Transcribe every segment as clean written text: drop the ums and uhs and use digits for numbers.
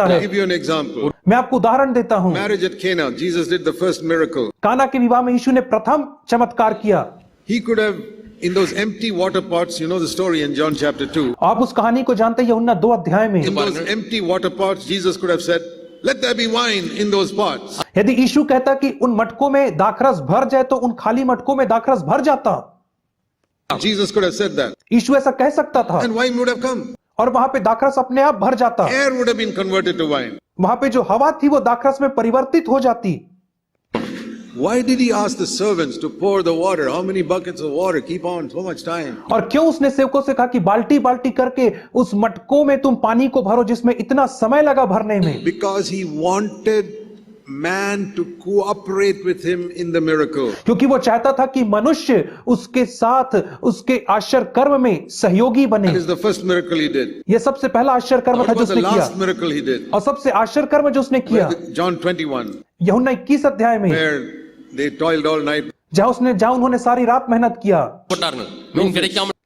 सकता है। Give you an example. मैं आपको उदाहरण देता हूं। Marriage at Cana, Jesus did the first miracle. काना के विवाह में यीशु ने प्रथम चमत्कार किया। He could have, in those empty water pots, you know the story in John chapter 2. आप उस कहानी को जानते हैं यूहन्ना 2 अध्याय में। In those empty water pots, Jesus could have said, let there be wine in those pots. यदि यीशु कहता कि उन मटकों में दाखरस भर जाए तो उन खाली मटकों में दाखरस भर जाता। Jesus could have said that. यीशु ऐसा कह सकता था And wine would have come. और वहां पे दाखरस अपने आप भर जाता। Air would have been converted to wine. वहां पे जो हवा थी वो दाखरस में परिवर्तित हो जाती। Why did he ask the servants to pour the water? How many buckets of water? Keep on, so much time. और क्यों उसने सेवकों से कहा कि बाल्टी बाल्टी करके उस मटकों में तुम पानी को भरो जिसमें इतना समय लगा भरने में? Because he wanted man to cooperate with him in the miracle. क्योंकि वो चाहता था कि मनुष्य उसके साथ उसके आश्चर्य कर्म में सहयोगी बने। That is the first miracle he did. ये सबसे पहला आश्चर्य कर्म What था जो was the उसने किया। last miracle he did? और सबसे आश्चर्य कर्म जो उसने किया John 21, यूहन्ना 21 अध्याय में, where they toiled all night. जहां उन्होंने सारी रात मेहनत किया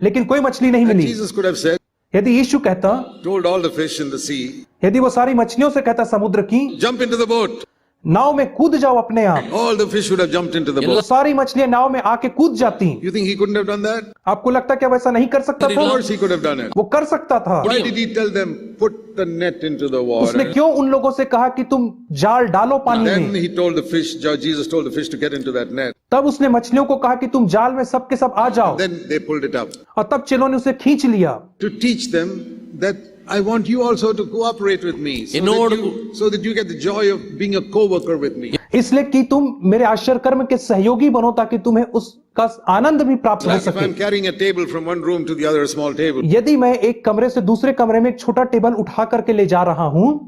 लेकिन कोई मछली नहीं And milli. Jesus could have said, यदि यीशु कहता, told all the fish in the sea, यदि वो सारी मछलियों से कहता समुद्र की jump into the boat. नाव में कूद जाओ अपने आप, All the fish would have jumped into the तो boat. सारी मछलियां नाव में आके कूद जाती। You think he couldn't have done that? आपको लगता क्या वैसा नहीं कर सकता Of था? course he could have done it. वो कर सकता था। Why did he tell them, put the net into the उसने water? क्यों उन लोगों से कहा कि तुम जाल डालो पानी Then में? he told the fish, Jesus told the fish to get into that net. तब उसने मछलियों को कहा कि तुम जाल में सब के सब आ जाओ, Then they pulled it up. और तब चेलों ने उसे खींच लिया To teach them that I want you also to cooperate with me, so that you get the joy of being a co-worker with me. इसलिए कि तुम मेरे आश्चर्य कर्म के सहयोगी बनो ताकि तुम्हें उसका आनंद भी प्राप्त हो Like if सके। I'm carrying a table from one room to the other, a small table. यदि मैं एक कमरे से दूसरे कमरे में एक छोटा टेबल उठा करके ले जा रहा हूं,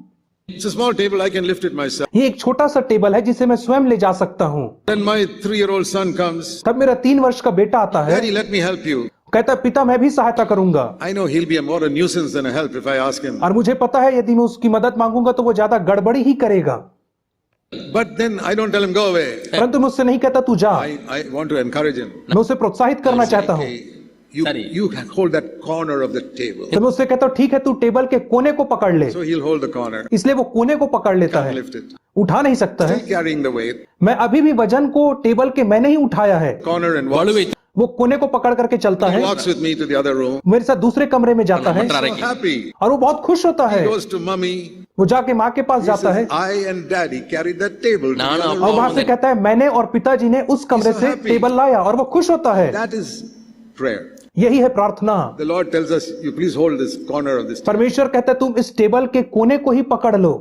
It's a small table, I can lift it myself. ये एक छोटा सा टेबल है जिसे मैं स्वयं ले जा सकता हूं। Then my 3-year-old son comes, तब मेरा 3 वर्ष का बेटा आता है, Daddy, let me help you. कहता है पिता मैं भी सहायता करूंगा। I know he'll be more a nuisance than a help if I ask him. और मुझे पता है यदि मैं उसकी मदद मांगूंगा तो वो ज्यादा गड़बड़ी ही करेगा, But then I don't tell him, go away. परंतु मैं उससे नहीं कहता तू जा, I want to encourage him. मैं उसे प्रोत्साहित करना चाहता हूं। Hey, you hold that corner of the table. तो मैं उससे कहता हूं ठीक है तू टेबल के कोने को पकड़ ले, So he'll hold the corner, इसलिए वो कोने को पकड़ लेता can't है, lift it. उठा नहीं सकता है। Still carrying the weight, मैं अभी भी वजन को टेबल के मैंने ही उठाया है। corner and walks. वो कोने को पकड़ करके चलता He है, walks with me to the other room. मेरे साथ दूसरे कमरे में जाता है So happy. और वो बहुत खुश होता है। He goes to mommy. वो जाके माँ के पास He जाता है says, I and daddy carried that table to the other और room. वहां से कहता है मैंने और पिताजी ने उस कमरे so से happy. टेबल लाया, और वो खुश होता है। That is prayer. यही है प्रार्थना। The Lord tells us, you please hold this corner of this table. परमेश्वर कहता है तुम इस टेबल के कोने को ही पकड़ लो,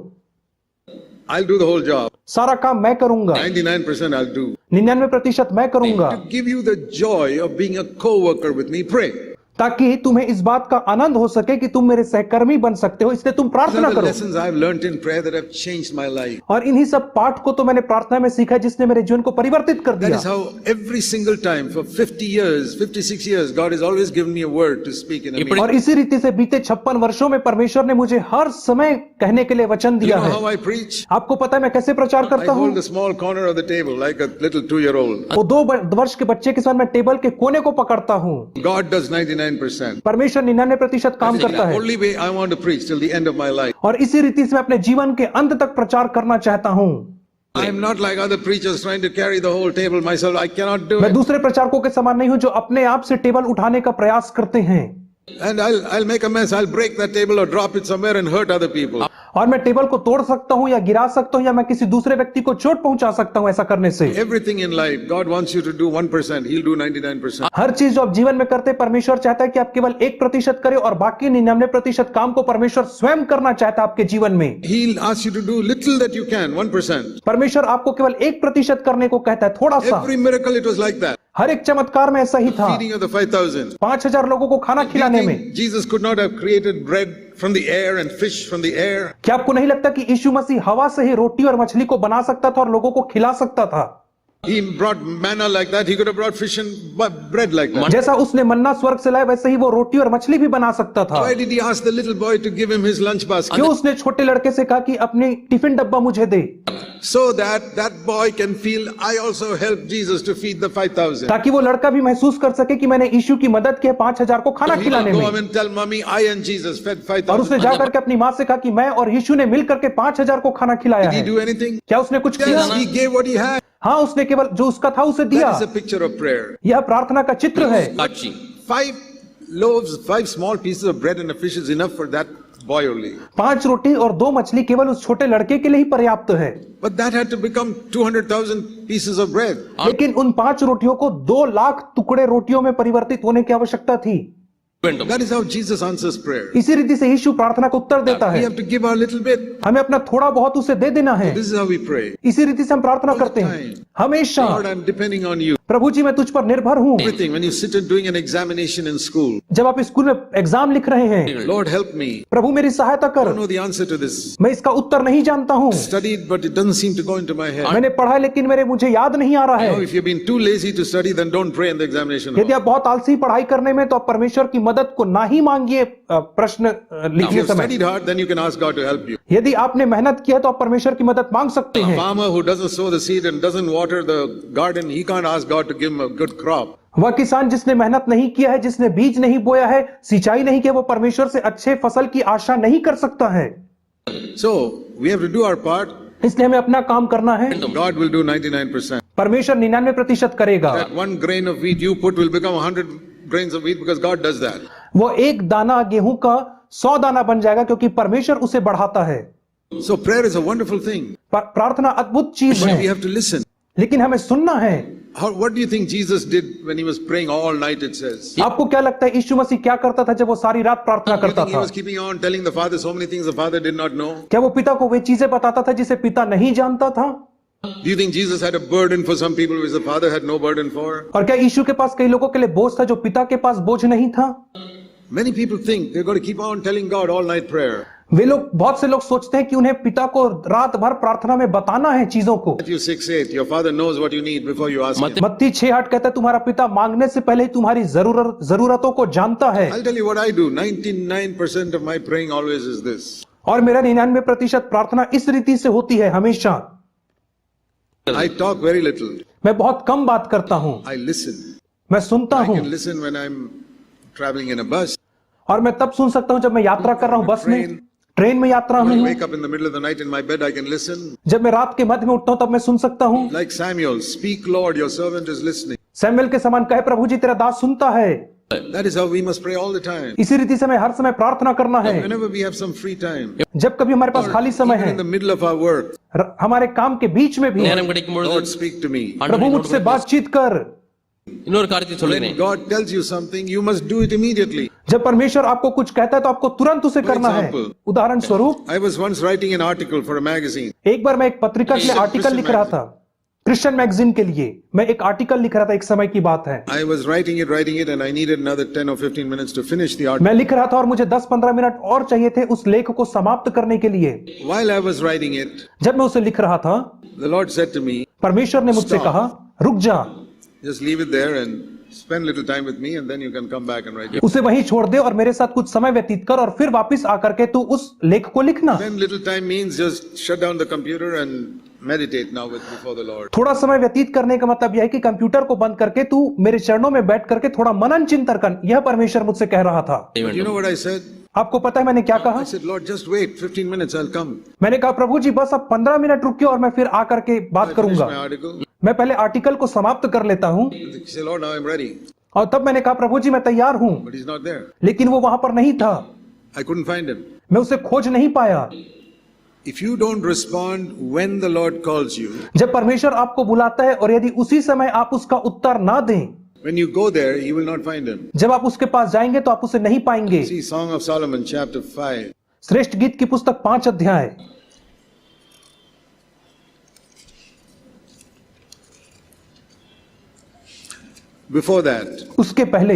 I'll do the whole job. सारा काम मैं करूंगा, 99% I'll do. 99% मैं करूंगा, To give you the joy of being a co-worker with me, pray. ताकि तुम्हें इस बात का आनंद हो सके कि तुम मेरे सहकर्मी बन सकते हो, इसलिए तुम These प्रार्थना are the करो। lessons I've learned in prayer that have changed my life. और इन्हीं सब पाठ को तो मैंने प्रार्थना में सीखा जिसने मेरे जीवन को परिवर्तित कर That दिया। is how every single time for 50 years, 56 years, God has always given me a word to speak in a meeting. और इसी रीति से बीते 56 वर्षों में परमेश्वर ने मुझे हर समय कहने के लिए वचन You दिया know है। how I preach? आपको पता है मैं कैसे प्रचार I करता हूँ? hold the small corner of the table like a little 2-year-old. वो 2 वर्ष के बच्चे के साथ मैं टेबल के कोने को पकड़ता हूँ। God does 99%. परमेश्वर 99% काम करता है, Only way I want to preach till the end of my life. और इसी रीति से मैं अपने जीवन के अंत तक प्रचार करना चाहता हूँ। I am not like other preachers trying to carry the whole table myself. I cannot do मैं it. दूसरे प्रचारकों के समान नहीं हूँ जो अपने आप से टेबल उठाने का प्रयास करते हैं, And I'll make a mess. I'll break that table or drop it somewhere and hurt other people. और मैं टेबल को तोड़ सकता हूँ या गिरा सकता हूँ या मैं किसी दूसरे व्यक्ति को चोट पहुंचा सकता हूँ ऐसा करने से। Everything in life, God wants you to do 1%. He'll do 99%. हर चीज जो आप जीवन में करते हैं परमेश्वर चाहता है कि आप केवल 1% करें और बाकी 99% काम को परमेश्वर स्वयं करना चाहता है आपके जीवन में। He'll ask you to do little that you can, 1%. परमेश्वर आपको केवल 1% करने को कहता है, थोड़ा सा। Every miracle it was like that. हर एक चमत्कार में ऐसा ही था। Feeding of the 5,000. 5000 लोगों को खाना Do you खिलाने में। think Jesus could not have created bread from the air and fish from the air? क्या आपको नहीं लगता कि यीशु मसीह हवा से ही रोटी और मछली को बना सकता था और लोगों को खिला सकता था? He brought manna like that. He could have brought fish and bread like that. जैसा उसने मन्ना स्वर्ग से लाया वैसे ही वो रोटी और मछली भी बना सकता था। Why did he ask the little boy to give him his lunch basket? क्यों उसने छोटे लड़के से कहा कि अपनी टिफिन डब्बा मुझे दे, So that that boy can feel, I also helped Jesus to feed the 5,000. ताकि वो लड़का भी महसूस कर सके कि मैंने यीशु की मदद की है 5,000 को खाना He खिलाने didn't go में। home and tell mommy, I and Jesus fed और उसने 5,000. जाकर के अपनी माँ से कहा कि मैं और यीशु ने मिलकर के 5,000 को खाना खिलाया Did he है। do anything? क्या उसने कुछ किया? Yes, he gave what he had. हाँ, उसने केवल जो उसका था उसे दिया। That is a picture of prayer. यह प्रार्थना का चित्र है। साक्षी 5 loaves, 5 small pieces of bread and a fish is enough for that boy only. 5 रोटी और 2 मछली केवल उस छोटे लड़के के लिए ही पर्याप्त है। But that had to become 200,000 pieces of bread. लेकिन उन 5 रोटियों को 2 लाख टुकड़े रोटियों में परिवर्तित होने की आवश्यकता थी। That is how Jesus answers prayer. इसी रीति से यीशु प्रार्थना को उत्तर देता We है। have to give our little bit. हमें अपना थोड़ा बहुत उसे दे देना है। This is how we pray. इसी रीति से हम प्रार्थना All the करते हैं time. हमेशा। Lord, I'm depending on you. प्रभु जी मैं तुझ पर निर्भर हूँ। Everything. When you sit and doing an examination in school, जब आप स्कूल में एग्जाम लिख रहे हैं, Lord help me. प्रभु मेरी सहायता I don't कर, know the answer to this. मैं इसका उत्तर नहीं जानता हूँ। Studied, but it doesn't seem to go into my head. मैंने पढ़ा लेकिन मुझे याद नहीं आ रहा Now, है। if you've been too lazy to study, then don't pray in the examination यदि hall. आप बहुत आलसी पढ़ाई करने में तो आप परमेश्वर की मदद को ना ही मांगिए प्रश्न If लिखने you've समय। studied hard, then you can ask God to help you. यदि आपने मेहनत की है तो आप परमेश्वर की मदद मांग सकते A हैं। farmer who doesn't sow the seed and doesn't water the garden, he can't ask God to give him a good crop. वह किसान जिसने मेहनत नहीं किया है, जिसने बीज नहीं बोया है, सिंचाई नहीं किया, वो परमेश्वर से अच्छे फसल की आशा नहीं कर सकता है। So, we have to do our part. इसलिए हमें अपना काम करना है। God will do 99%. परमेश्वर 99% करेगा। That one grain of wheat you put will become 100 grains of wheat because God does that. वो एक दाना गेहूं का 100 दाना बन जाएगा क्योंकि परमेश्वर उसे बढ़ाता है। So, prayer is a wonderful thing. प्रार्थना अद्भुत चीज But we है, have to listen. लेकिन हमें सुनना है। What do you think Jesus did when he was praying all night, it says? आपको क्या लगता है यीशु मसीह क्या करता था जब वो सारी रात प्रार्थना Do you करता think he था? was keeping on telling the Father so many things the Father did not know? क्या वो पिता को वे चीजें बताता था जिसे पिता नहीं जानता था? Do you think Jesus had a burden for some people which the Father had no burden for? और क्या यीशु के पास कई लोगों के लिए बोझ था जो पिता के पास बोझ नहीं था? Many people think they're going to keep on telling God all night prayer. बहुत से लोग सोचते हैं कि उन्हें पिता को रात भर प्रार्थना में बताना है चीजों को। Matthew 6:8, your Father knows what you need before you ask him. मत्ती 6:8 कहता है तुम्हारा पिता मांगने से पहले ही तुम्हारी जरूरतों को जानता है। I'll tell you what I do. 99% of my praying always is this. और मेरा 99% प्रार्थना इस रीति से होती है हमेशा। I talk very little. मैं बहुत कम बात करता हूँ, I listen. मैं सुनता I हूँ। can listen when I'm traveling in a bus. और मैं तब सुन सकता हूँ जब मैं यात्रा कर रहा हूँ बस में, ट्रेन में यात्रा में When I हूँ। wake up in the middle of the night in my bed, I can listen. जब मैं रात के मध्य में उठता हूँ तब मैं सुन सकता हूँ। Like Samuel, speak Lord, your servant is listening. Samuel के समान कहे प्रभु जी तेरा दास सुनता है। That is how we must pray all the time. इसी रीति से हमें हर समय प्रार्थना करना है। Whenever we have some free time. जब कभी हमारे पास खाली समय Even है, in the middle of our work, हमारे काम के बीच में भी, நேரம் கிடைக்கும் பொழுது Lord, speak to me. प्रभु मुझसे बातचीत कर। இன்னொரு காரியத்தை When சொல்றேன் God tells you something, you must do it immediately. जब परमेश्वर आपको कुछ कहता है तो आपको तुरंत उसे करना है। example, उदाहरण स्वरूप, I was once writing an article for a magazine. एक बार मैं एक पत्रिका के लिए आर्टिकल लिख रहा था, क्रिश्चियन मैगजीन के लिए मैं एक आर्टिकल लिख रहा था। एक समय की बात है, I was writing it, and I needed another 10 or 15 minutes to finish the article. मैं लिख रहा था और मुझे 10-15 मिनट और चाहिए थे उस लेख को समाप्त करने के लिए। While I was writing it, जब मैं उसे लिख रहा था, the Lord said to me, परमेश्वर ने मुझसे Stop. कहा रुक जा, just leave it there and spend little time with me, and then you can come back and write it. उसे वहीं छोड़ दे और मेरे साथ कुछ समय व्यतीत कर और फिर वापस आकर के तू उस लेख को लिखना। Spend little time means just shut down the computer and meditate now before the Lord. थोड़ा समय व्यतीत करने का मतलब यह है कि कंप्यूटर को बंद करके तू मेरे चरणों में बैठ करके थोड़ा मनन चिंतन कर। यह परमेश्वर मुझसे कह रहा था। You know what I said? आपको पता है मैंने क्या कहा? I said, Lord, just wait 15 minutes, I'll come. मैंने कहा प्रभु जी बस अब 15 मिनट रुकिए और मैं फिर आकर के बात I finished करूंगा। my article. मैं पहले आर्टिकल को समाप्त कर लेता हूँ He said, Lord, now I'm ready. और तब मैंने कहा प्रभु जी मैं तैयार हूँ, But he's not there. लेकिन वो वहां पर नहीं था। I couldn't find him. मैं उसे खोज नहीं पाया। If you don't respond when the Lord calls you, जब परमेश्वर आपको बुलाता है और यदि उसी समय आप उसका उत्तर ना दें, when you go there, you will not find him. जब आप उसके पास जाएंगे तो आप उसे नहीं पाएंगे। See Song of Solomon, chapter 5. श्रेष्ठ गीत की पुस्तक 5 अध्याय। Before that, उसके पहले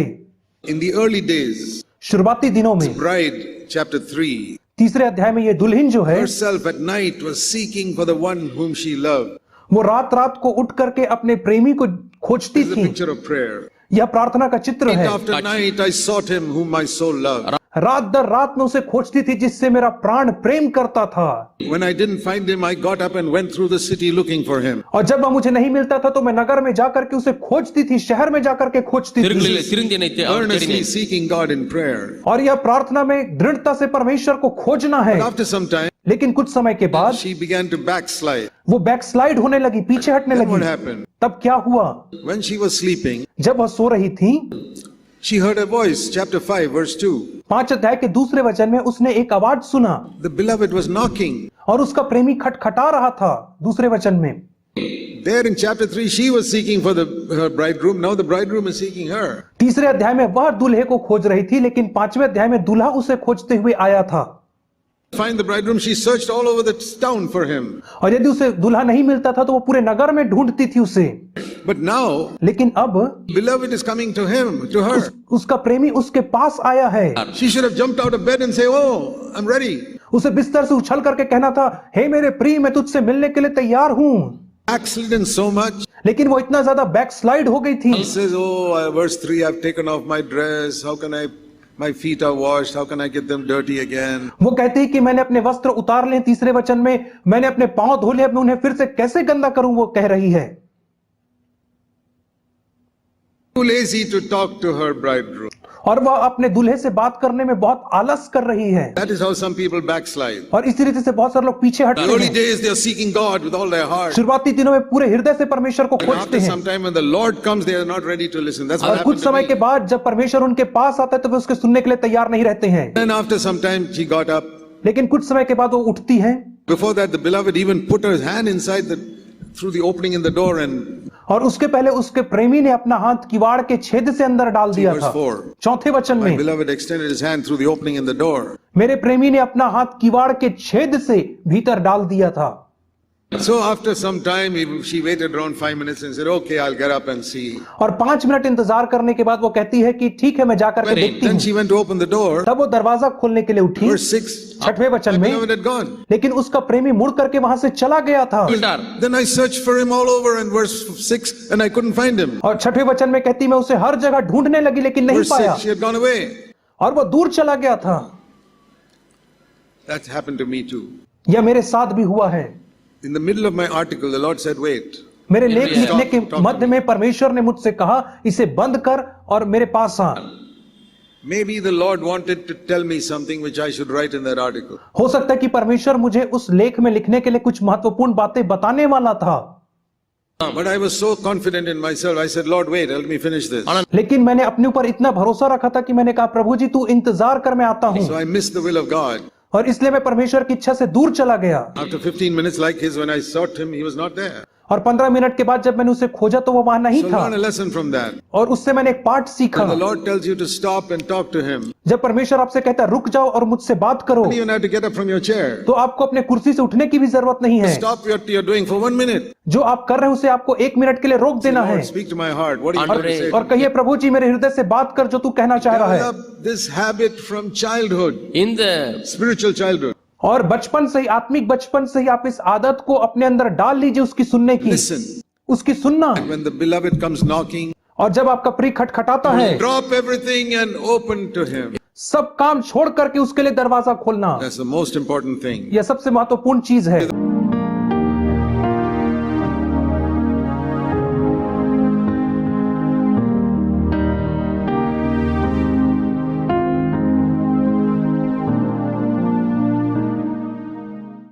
in the early days, शुरुआती दिनों में bride, chapter 3, 3 अध्याय में ये दुल्हन जो है herself at night was seeking for the one whom she loved. वो रात रात को उठ करके अपने प्रेमी को खोजती This is a थी। picture of prayer. यह प्रार्थना का चित्र Night है। after night I sought him whom my soul loved. रात दर रात में उसे खोजती थी जिससे मेरा प्राण प्रेम करता था। When I didn't find him, I got up and went through the city looking for him. और जब वह मुझे नहीं मिलता था तो मैं नगर में जाकर के उसे खोजती थी, शहर में जाकर के खोजती थी। திரிந்து என்னை Earnestly தேடினேன். seeking God in prayer. और यह प्रार्थना में दृढ़ता से परमेश्वर को खोजना है। But after some time, लेकिन कुछ समय के बाद she began to backslide. वो बैकस्लाइड होने लगी, पीछे हटने Then what लगी। happened? तब क्या हुआ? When she was sleeping, जब वह सो रही थी, she heard a voice, chapter 5, verse 2. 5 अध्याय के दूसरे वचन में उसने एक आवाज सुना The beloved was knocking. और उसका प्रेमी खटखटा रहा था। दूसरे वचन में There in chapter 3, she was seeking for her bridegroom. Now the bridegroom is seeking her. तीसरे अध्याय में वह दूल्हे को खोज रही थी, लेकिन 5वें अध्याय में दूल्हा उसे खोजते हुए आया था। Find the bridegroom, she searched all over the town for him. और यदि उसे दूल्हा नहीं मिलता था तो वो पूरे नगर में ढूंढती थी उसे। But now, लेकिन अब beloved is coming to him, to her. उसका प्रेमी उसके पास आया है। She should have jumped out of bed and say, "Oh, I'm ready." उसे बिस्तर से उछल करके कहना था, हे मेरे प्रिय, मैं तुझसे मिलने के लिए तैयार हूं। Backslidden so much. लेकिन वो इतना ज्यादा बैकस्लाइड हो गई थी। He says, "Oh, verse 3, I've taken off my dress. How can my feet are washed. How can I get them dirty again?" वो कहती है कि मैंने अपने वस्त्र उतार लिए। तीसरे वचन में मैंने अपने पांव धो लिए, अब मैं उन्हें फिर से कैसे गंदा करूं, वो कह रही है। Too lazy to talk to her bridegroom. और वह अपने दूल्हे से बात करने में बहुत आलस कर रही है। That is how some people backslide. और इसी रीति से बहुत सारे लोग पीछे In हटते the early हैं। days, they are seeking God with all their heart. शुरुआती दिनों में पूरे हृदय से परमेश्वर को And खोजते after हैं, some time, when the Lord comes, they are not ready to listen. That's what और कुछ happened to समय के me. बाद जब परमेश्वर उनके पास आता है तो वे उसके सुनने के लिए तैयार नहीं रहते हैं। Then after some time, she got up. लेकिन कुछ समय के बाद वो उठती है। Before that, the beloved even put her hand inside through the opening in the door and और उसके पहले उसके प्रेमी ने अपना हाथ किवाड़ के छेद से अंदर डाल दिया verse था। 4. चौथे वचन My में beloved extended his hand through the opening in the door. मेरे प्रेमी ने अपना हाथ किवाड़ के छेद से भीतर डाल दिया था। So after some time, she waited around 5 minutes and said, "Okay, I'll get up and see." और 5 मिनट इंतजार करने के बाद वो कहती है कि ठीक है, मैं जाकर के देखती Then हूँ। she went to open the door. तब वो दरवाजा खोलने के लिए उठी। Verse 6. 6वें वचन My में, beloved had gone. लेकिन उसका प्रेमी मुड़ करके वहां से चला गया था। விட்டார். Then I searched for him all over in verse 6 and I couldn't find him. और 6वें वचन में कहती, मैं उसे हर जगह ढूंढने लगी लेकिन नहीं Verse पाया 6, she had gone away. और वो दूर चला गया था। That happened to me too. यह मेरे साथ भी हुआ है। In the middle of my article, the Lord said, "Wait." मेरे लेख लिखने के Stop. मध्य में परमेश्वर ने मुझसे कहा, इसे बंद कर और मेरे पास आ। Maybe the Lord wanted to tell me something which I should write in that article. हो सकता है कि परमेश्वर मुझे उस लेख में लिखने के लिए कुछ महत्वपूर्ण बातें बताने वाला था, But I was so confident in myself. I said, "Lord, wait, let me finish this." लेकिन मैंने अपने ऊपर इतना भरोसा रखा था कि मैंने कहा, प्रभु जी तू इंतजार कर, मैं आता हूं। So I missed the will of God. और इसलिए मैं परमेश्वर की इच्छा से दूर चला गया। After 15 minutes like his, when I sought him, he was not there. और 15 मिनट के बाद जब मैंने उसे खोजा तो वो वहां नहीं So था। learn a lesson from that. और उससे मैंने एक पाठ सीखा। When the Lord tells you to stop and talk to him, जब परमेश्वर आपसे कहता है रुक जाओ और मुझसे बात करो, you don't even have to get up from your chair. तो आपको अपने कुर्सी से उठने की भी जरूरत नहीं है। Stop what you're doing for 1 minute. जो आप कर रहे हैं उसे आपको 1 मिनट के लिए रोक देना है Lord, speak to my heart. What do you want to say? और कहिए, प्रभु जी मेरे हृदय से बात कर जो तू कहना चाह रहा है। Develop this habit from childhood, இந்த spiritual childhood. और बचपन से ही, आत्मिक बचपन से ही आप इस आदत को अपने अंदर डाल लीजिए, उसकी सुनने की, Listen. उसकी सुनना। When the beloved comes knocking, और जब आपका प्रिय खटखटाता है, drop everything and open to him. सब काम छोड़ करके उसके लिए दरवाजा खोलना, That's the most important thing. यह सबसे महत्वपूर्ण चीज है।